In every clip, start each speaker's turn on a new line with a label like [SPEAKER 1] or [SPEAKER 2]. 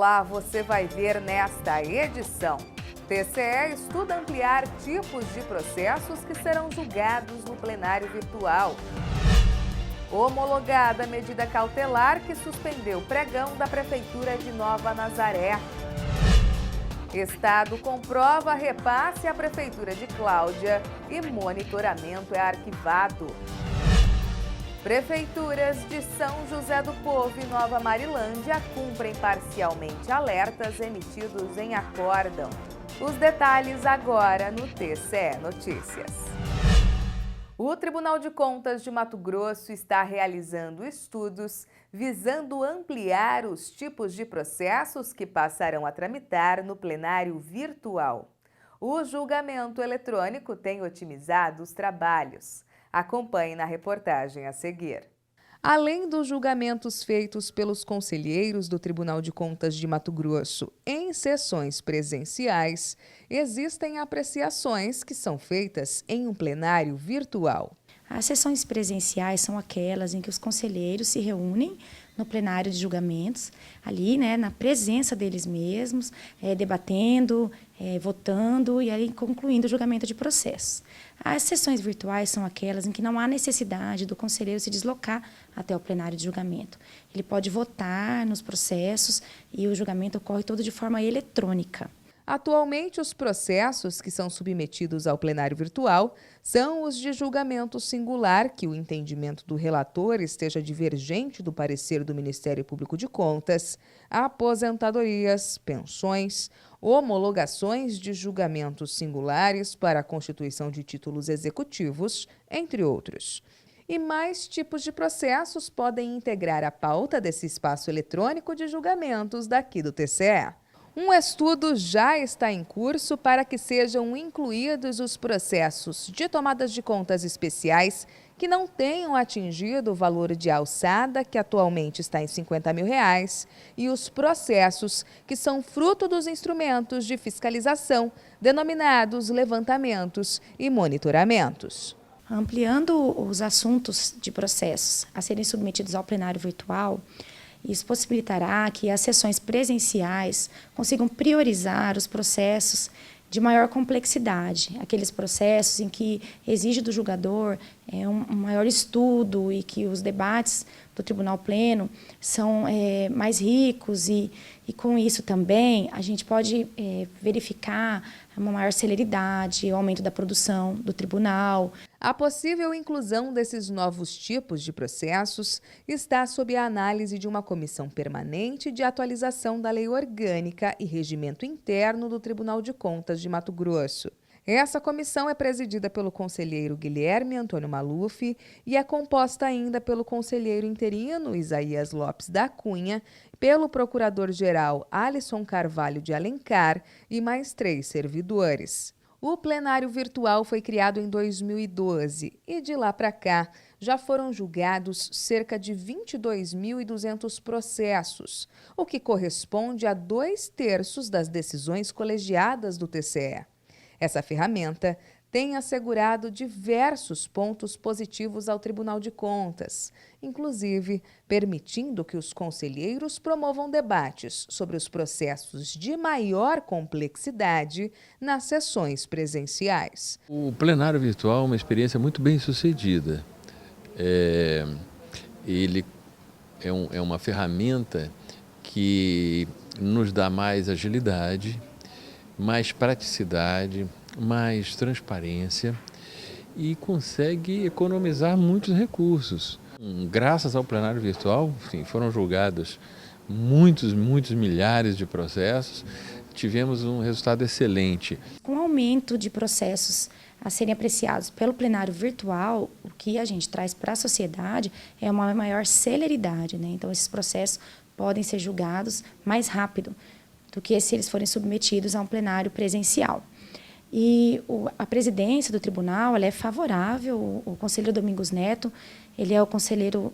[SPEAKER 1] Olá, você vai ver nesta edição. TCE estuda ampliar tipos de processos que serão julgados no plenário virtual. Homologada medida cautelar que suspendeu o pregão da Prefeitura de Nova Nazaré. Estado comprova repasse à Prefeitura de Cláudia e monitoramento é arquivado. Prefeituras de São José do Povo e Nova Marilândia cumprem parcialmente alertas emitidos em acórdão. Os detalhes agora no TCE Notícias. O Tribunal de Contas de Mato Grosso está realizando estudos visando ampliar os tipos de processos que passarão a tramitar no plenário virtual. O julgamento eletrônico tem otimizado os trabalhos. Acompanhe na reportagem a seguir. Além dos julgamentos feitos pelos conselheiros do Tribunal de Contas de Mato Grosso em sessões presenciais, existem apreciações que são feitas em um plenário virtual.
[SPEAKER 2] As sessões presenciais são aquelas em que os conselheiros se reúnem no plenário de julgamentos, ali, na presença deles mesmos, debatendo, votando e aí concluindo o julgamento de processos. As sessões virtuais são aquelas em que não há necessidade do conselheiro se deslocar até o plenário de julgamento. Ele pode votar nos processos e o julgamento ocorre todo de forma eletrônica.
[SPEAKER 1] Atualmente, os processos que são submetidos ao plenário virtual são os de julgamento singular, que o entendimento do relator esteja divergente do parecer do Ministério Público de Contas, aposentadorias, pensões, homologações de julgamentos singulares para a constituição de títulos executivos, entre outros. E mais tipos de processos podem integrar a pauta desse espaço eletrônico de julgamentos daqui do TCE. Um estudo já está em curso para que sejam incluídos os processos de tomadas de contas especiais que não tenham atingido o valor de alçada, que atualmente está em R$50 mil, e os processos que são fruto dos instrumentos de fiscalização, denominados levantamentos e monitoramentos.
[SPEAKER 2] Ampliando os assuntos de processos a serem submetidos ao plenário virtual, isso possibilitará que as sessões presenciais consigam priorizar os processos de maior complexidade, aqueles processos em que exige do julgador um maior estudo e que os debates do Tribunal Pleno são mais ricos e com isso também a gente pode verificar uma maior celeridade, o aumento da produção do tribunal.
[SPEAKER 1] A possível inclusão desses novos tipos de processos está sob a análise de uma comissão permanente de atualização da Lei Orgânica e Regimento Interno do Tribunal de Contas de Mato Grosso. Essa comissão é presidida pelo conselheiro Guilherme Antônio Maluf e é composta ainda pelo conselheiro interino Isaías Lopes da Cunha, pelo procurador-geral Alisson Carvalho de Alencar e mais 3 servidores. O plenário virtual foi criado em 2012 e, de lá para cá, já foram julgados cerca de 22.200 processos, o que corresponde a 2/3 das decisões colegiadas do TCE. Essa ferramenta tem assegurado diversos pontos positivos ao Tribunal de Contas, inclusive permitindo que os conselheiros promovam debates sobre os processos de maior complexidade nas sessões presenciais.
[SPEAKER 3] O plenário virtual é uma experiência muito bem sucedida. Ele é uma ferramenta que nos dá mais agilidade, mais praticidade, mais transparência e consegue economizar muitos recursos. Graças ao plenário virtual, foram julgados muitos milhares de processos, tivemos um resultado excelente.
[SPEAKER 2] Com o aumento de processos a serem apreciados pelo plenário virtual, o que a gente traz para a sociedade é uma maior celeridade, Então, esses processos podem ser julgados mais rápido do que se eles forem submetidos a um plenário presencial. E a presidência do tribunal ela é favorável, o conselheiro Domingos Neto, ele é o conselheiro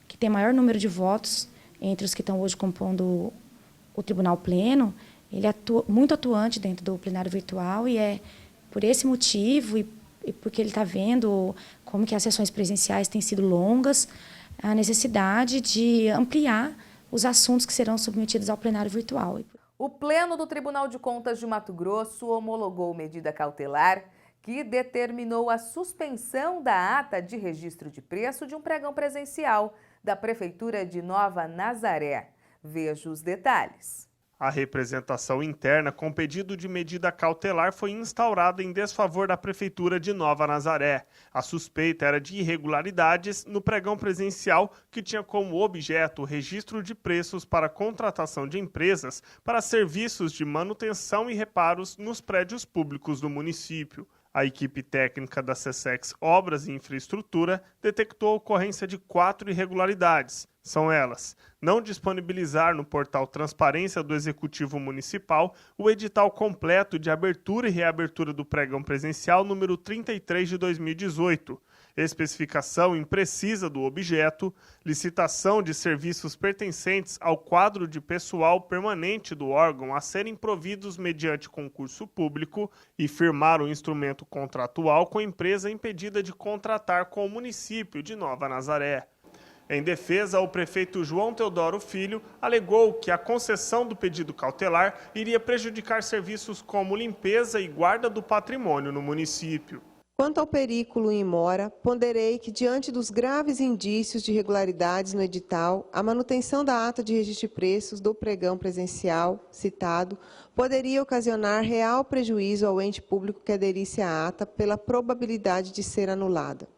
[SPEAKER 2] que tem maior número de votos entre os que estão hoje compondo o Tribunal Pleno, ele é muito atuante dentro do plenário virtual e é por esse motivo e porque ele está vendo como que as sessões presenciais têm sido longas, a necessidade de ampliar os assuntos que serão submetidos ao plenário virtual.
[SPEAKER 1] O Pleno do Tribunal de Contas de Mato Grosso homologou medida cautelar que determinou a suspensão da ata de registro de preço de um pregão presencial da Prefeitura de Nova Nazaré. Veja os detalhes.
[SPEAKER 4] A representação interna com pedido de medida cautelar foi instaurada em desfavor da Prefeitura de Nova Nazaré. A suspeita era de irregularidades no pregão presencial que tinha como objeto o registro de preços para contratação de empresas para serviços de manutenção e reparos nos prédios públicos do município. A equipe técnica da SESEX Obras e Infraestrutura detectou a ocorrência de 4 irregularidades. São elas: não disponibilizar no portal Transparência do Executivo Municipal o edital completo de abertura e reabertura do pregão presencial número 33 de 2018, especificação imprecisa do objeto, licitação de serviços pertencentes ao quadro de pessoal permanente do órgão a serem providos mediante concurso público e firmar o instrumento contratual com a empresa impedida de contratar com o município de Nova Nazaré. Em defesa, o prefeito João Teodoro Filho alegou que a concessão do pedido cautelar iria prejudicar serviços como limpeza e guarda do patrimônio no município.
[SPEAKER 5] Quanto ao perículo in mora, ponderei que, diante dos graves indícios de irregularidades no edital, a manutenção da ata de registro de preços do pregão presencial citado poderia ocasionar real prejuízo ao ente público que aderisse à ata pela probabilidade de ser anulada.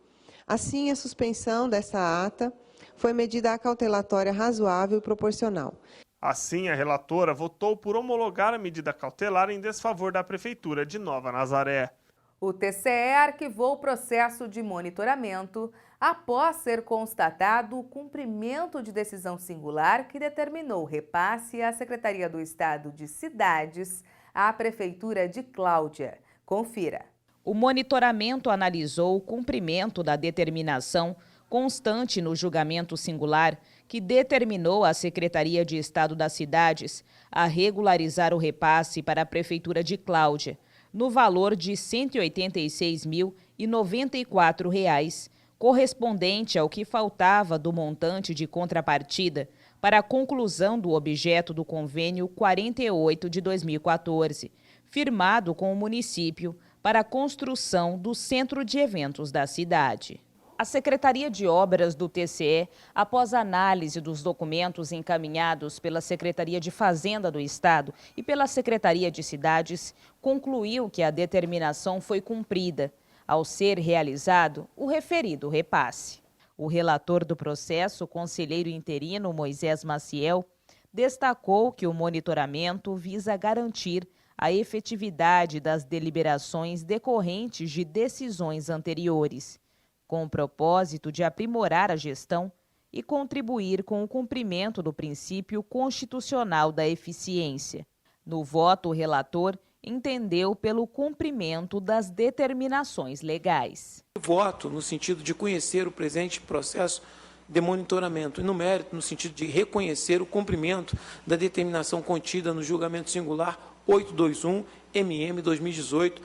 [SPEAKER 5] Assim, a suspensão dessa ata foi medida acautelatória razoável e proporcional.
[SPEAKER 4] Assim, a relatora votou por homologar a medida cautelar em desfavor da Prefeitura de Nova Nazaré.
[SPEAKER 1] O TCE arquivou o processo de monitoramento após ser constatado o cumprimento de decisão singular que determinou repasse à Secretaria do Estado de Cidades à Prefeitura de Cláudia. Confira.
[SPEAKER 6] O monitoramento analisou o cumprimento da determinação constante no julgamento singular que determinou à Secretaria de Estado das Cidades a regularizar o repasse para a Prefeitura de Cláudia, no valor de R$ 186.094, correspondente ao que faltava do montante de contrapartida para a conclusão do objeto do convênio 48 de 2014, firmado com o município para a construção do centro de eventos da cidade. A Secretaria de Obras do TCE, após análise dos documentos encaminhados pela Secretaria de Fazenda do Estado e pela Secretaria de Cidades, concluiu que a determinação foi cumprida, ao ser realizado o referido repasse. O relator do processo, o conselheiro interino Moisés Maciel, destacou que o monitoramento visa garantir a efetividade das deliberações decorrentes de decisões anteriores, com o propósito de aprimorar a gestão e contribuir com o cumprimento do princípio constitucional da eficiência. No voto, o relator entendeu pelo cumprimento das determinações legais.
[SPEAKER 7] Voto no sentido de conhecer o presente processo de monitoramento e no mérito no sentido de reconhecer o cumprimento da determinação contida no julgamento singular 821-MM 2018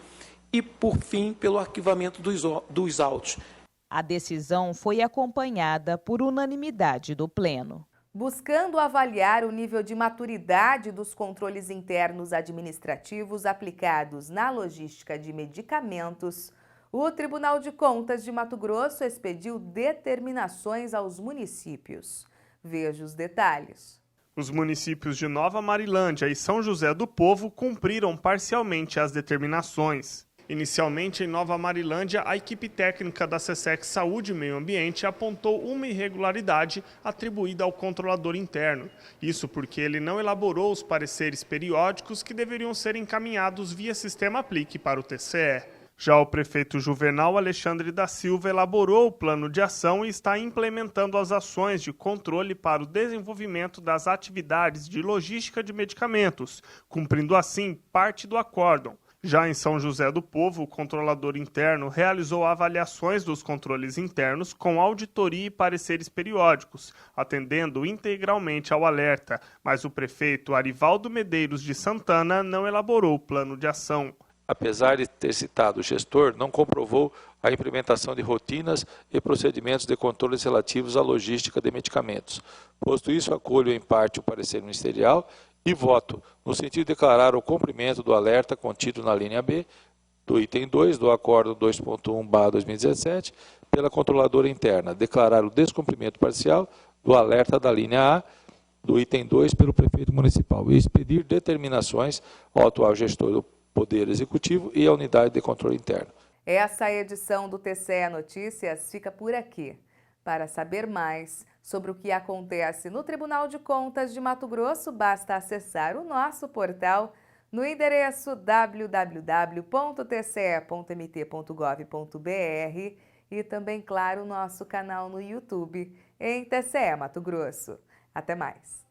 [SPEAKER 7] e, por fim, pelo arquivamento dos autos.
[SPEAKER 6] A decisão foi acompanhada por unanimidade do Pleno.
[SPEAKER 1] Buscando avaliar o nível de maturidade dos controles internos administrativos aplicados na logística de medicamentos, o Tribunal de Contas de Mato Grosso expediu determinações aos municípios. Veja os detalhes.
[SPEAKER 4] Os municípios de Nova Marilândia e São José do Povo cumpriram parcialmente as determinações. Inicialmente, em Nova Marilândia, a equipe técnica da SESEX Saúde e Meio Ambiente apontou uma irregularidade atribuída ao controlador interno. Isso porque ele não elaborou os pareceres periódicos que deveriam ser encaminhados via sistema Aplique para o TCE. Já o prefeito Juvenal Alexandre da Silva elaborou o plano de ação e está implementando as ações de controle para o desenvolvimento das atividades de logística de medicamentos, cumprindo assim parte do acórdão. Já em São José do Povo, o controlador interno realizou avaliações dos controles internos com auditoria e pareceres periódicos, atendendo integralmente ao alerta, mas o prefeito Arivaldo Medeiros de Santana não elaborou o plano de ação.
[SPEAKER 8] apesar de ter citado o gestor, não comprovou a implementação de rotinas e procedimentos de controles relativos à logística de medicamentos. Posto isso, acolho em parte o parecer ministerial e voto no sentido de declarar o cumprimento do alerta contido na linha B do item 2 do Acordo 2.1/2017 pela controladora interna, declarar o descumprimento parcial do alerta da linha A do item 2 pelo prefeito municipal e expedir determinações ao atual gestor do Poder Executivo e à unidade de controle interno.
[SPEAKER 1] Essa edição do TCE Notícias fica por aqui. Para saber mais sobre o que acontece no Tribunal de Contas de Mato Grosso, basta acessar o nosso portal no endereço www.tce.mt.gov.br e também, claro, o nosso canal no YouTube em TCE Mato Grosso. Até mais!